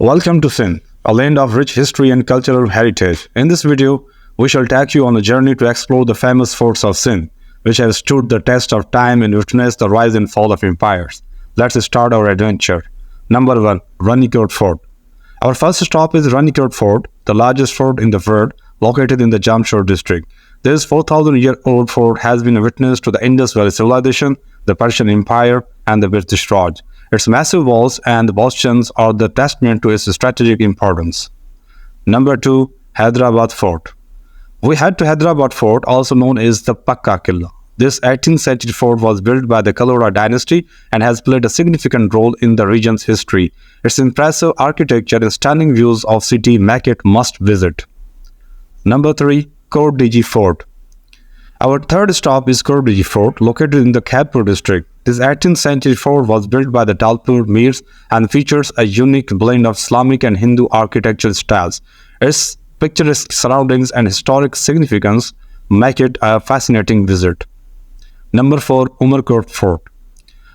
Welcome to Sindh, a land of rich history and cultural heritage. In this video, we shall take you on a journey to explore the famous forts of Sindh, which have stood the test of time and witnessed the rise and fall of empires. Let's start our adventure. Number 1. Ranikot Fort. Our first stop is Ranikot Fort, the largest fort in the world, located in the Jamshid district. This 4,000-year-old fort has been a witness to the Indus Valley civilization, the Persian Empire, and the British Raj. Its massive walls and bastions are the testament to its strategic importance. Number 2. Hyderabad Fort. We head to Hyderabad Fort, also known as the Pakka Qilla. This 18th century fort was built by the Kalora dynasty and has played a significant role in the region's history. Its impressive architecture and stunning views of city make it must visit. Number 3. Kot Diji Fort. Our third stop is Kot Diji Fort, located in the Khairpur district. This 18th century fort was built by the Dalpur Mirs and features a unique blend of Islamic and Hindu architectural styles. Its picturesque surroundings and historic significance make it a fascinating visit. Number 4. Umerkot Fort.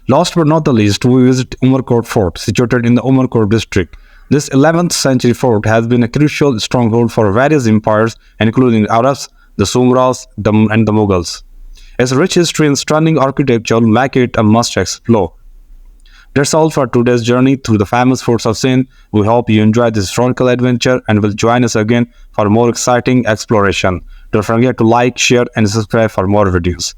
Last but not the least, we visit Umerkot Fort, situated in the Umerkot district. This 11th century fort has been a crucial stronghold for various empires, including the Arabs, the Sumras, and the Mughals. Its rich history and stunning architecture make it a must explore. That's all for today's journey through the famous forts of Sindh. We hope you enjoyed this historical adventure and will join us again for more exciting exploration. Don't forget to like, share, and subscribe for more videos.